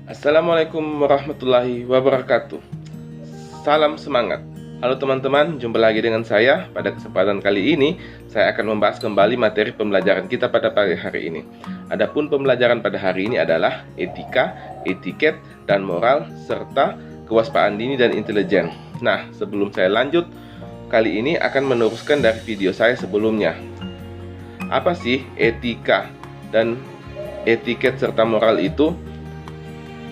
Assalamualaikum warahmatullahi wabarakatuh. Salam semangat. Halo teman-teman, jumpa lagi dengan saya. Pada kesempatan kali ini, saya akan membahas kembali materi pembelajaran kita pada pagi hari ini. Adapun pembelajaran pada hari ini adalah etika, etiket, dan moral, serta kewaspadaan dini dan intelijen. Nah, sebelum saya lanjut, kali ini akan meneruskan dari video saya sebelumnya. Apa sih etika dan etiket serta moral itu?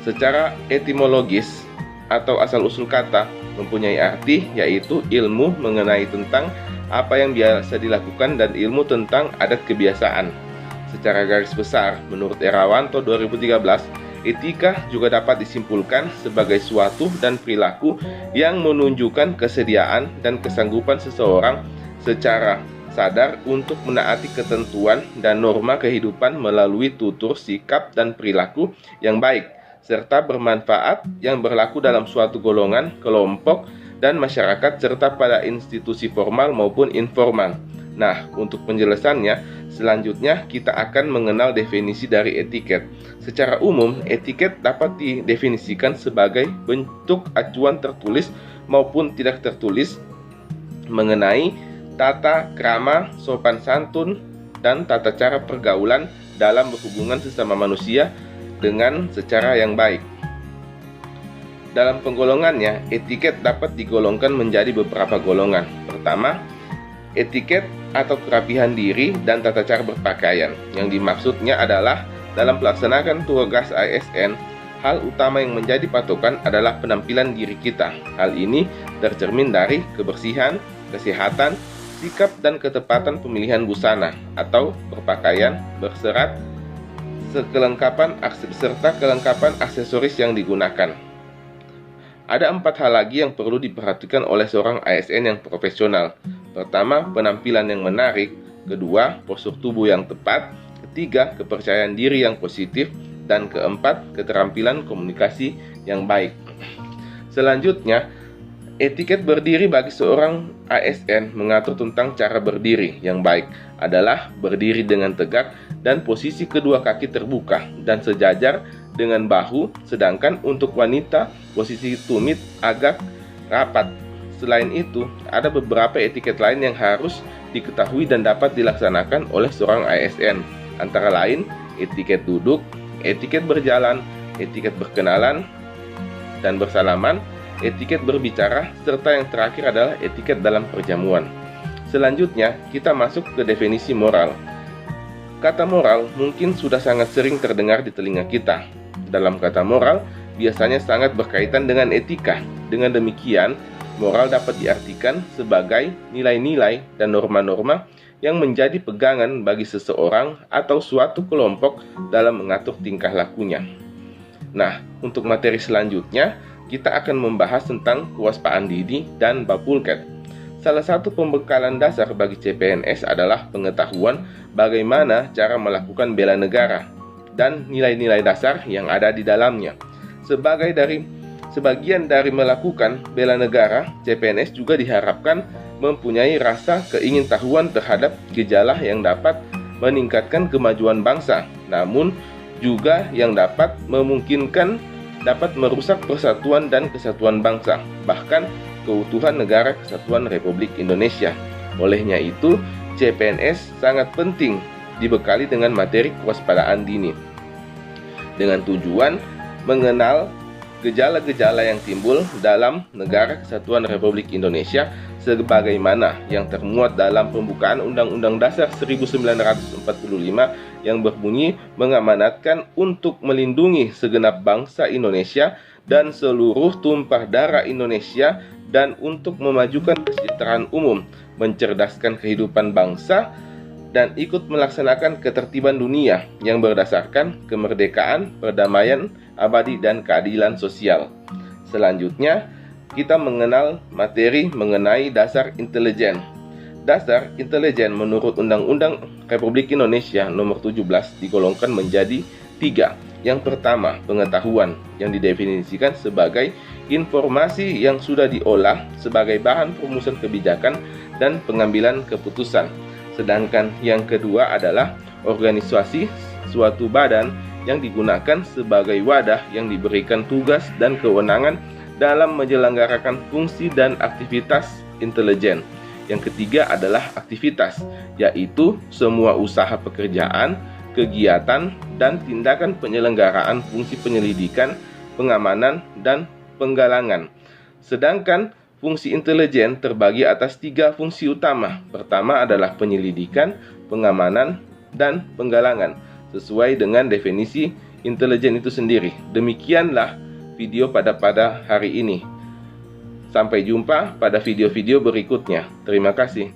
Secara etimologis atau asal-usul kata mempunyai arti yaitu ilmu mengenai tentang apa yang biasa dilakukan dan ilmu tentang adat kebiasaan. Secara garis besar, menurut Erawanto 2013, etika juga dapat disimpulkan sebagai suatu dan perilaku yang menunjukkan kesediaan dan kesanggupan seseorang secara sadar untuk menaati ketentuan dan norma kehidupan melalui tutur, sikap, dan perilaku yang baik serta bermanfaat yang berlaku dalam suatu golongan, kelompok, dan masyarakat serta pada institusi formal maupun informal. Nah, untuk penjelasannya, selanjutnya kita akan mengenal definisi dari etiket. Secara umum, etiket dapat didefinisikan sebagai bentuk acuan tertulis maupun tidak tertulis mengenai tata krama, sopan santun, dan tata cara pergaulan dalam berhubungan sesama manusia dengan secara yang baik. Dalam penggolongannya, etiket dapat digolongkan menjadi beberapa golongan. Pertama, etiket atau kerapihan diri dan tata cara berpakaian. Yang dimaksudnya adalah dalam melaksanakan tugas ASN, hal utama yang menjadi patokan adalah penampilan diri kita. Hal ini tercermin dari kebersihan, kesehatan, sikap dan ketepatan pemilihan busana atau berpakaian, berserat, serta kelengkapan aksesoris yang digunakan. Ada 4 hal lagi yang perlu diperhatikan oleh seorang ASN yang profesional. Pertama, penampilan yang menarik. Kedua, postur tubuh yang tepat. Ketiga, kepercayaan diri yang positif. Dan keempat, keterampilan komunikasi yang baik. Selanjutnya, etiket berdiri bagi seorang ASN mengatur tentang cara berdiri yang baik adalah berdiri dengan tegak dan posisi kedua kaki terbuka dan sejajar dengan bahu, sedangkan untuk wanita posisi tumit agak rapat. Selain itu, ada beberapa etiket lain yang harus diketahui dan dapat dilaksanakan oleh seorang ASN, antara lain etiket duduk, etiket berjalan, etiket berkenalan dan bersalaman, etiket berbicara, serta yang terakhir adalah etiket dalam perjamuan. Selanjutnya, kita masuk ke definisi moral. Kata moral mungkin sudah sangat sering terdengar di telinga kita. Dalam kata moral, biasanya sangat berkaitan dengan etika. Dengan demikian, moral dapat diartikan sebagai nilai-nilai dan norma-norma yang menjadi pegangan bagi seseorang atau suatu kelompok dalam mengatur tingkah lakunya. Nah, untuk materi selanjutnya, kita akan membahas tentang kewaspadaan dini dan bapulket. Salah satu pembekalan dasar bagi CPNS adalah pengetahuan bagaimana cara melakukan bela negara dan nilai-nilai dasar yang ada di dalamnya. Sebagian dari melakukan bela negara, CPNS juga diharapkan mempunyai rasa keingintahuan terhadap gejala yang dapat meningkatkan kemajuan bangsa, namun juga yang dapat memungkinkan dapat merusak persatuan dan kesatuan bangsa, bahkan keutuhan negara kesatuan Republik Indonesia. Olehnya itu, CPNS sangat penting dibekali dengan materi kewaspadaan dini dengan tujuan mengenal gejala-gejala yang timbul dalam negara kesatuan Republik Indonesia sebagaimana yang termuat dalam pembukaan Undang-Undang Dasar 1945 yang berbunyi mengamanatkan untuk melindungi segenap bangsa Indonesia dan seluruh tumpah darah Indonesia dan untuk memajukan kesejahteraan umum, mencerdaskan kehidupan bangsa, dan ikut melaksanakan ketertiban dunia yang berdasarkan kemerdekaan, perdamaian abadi, dan keadilan sosial. Selanjutnya, kita mengenal materi mengenai dasar intelijen. Dasar intelijen menurut Undang-Undang Republik Indonesia Nomor 17 digolongkan menjadi 3. Yang pertama, pengetahuan yang didefinisikan sebagai informasi yang sudah diolah sebagai bahan perumusan kebijakan dan pengambilan keputusan. Sedangkan yang kedua adalah organisasi suatu badan yang digunakan sebagai wadah yang diberikan tugas dan kewenangan dalam menyelenggarakan fungsi dan aktivitas intelijen. Yang ketiga adalah aktivitas, yaitu semua usaha pekerjaan, kegiatan, dan tindakan penyelenggaraan fungsi penyelidikan, pengamanan, dan penggalangan. Sedangkan fungsi intelijen terbagi atas 3 fungsi utama. Pertama adalah penyelidikan, pengamanan, dan penggalangan, sesuai dengan definisi intelijen itu sendiri. Demikianlah video pada hari ini. Sampai jumpa pada video-video berikutnya. Terima kasih.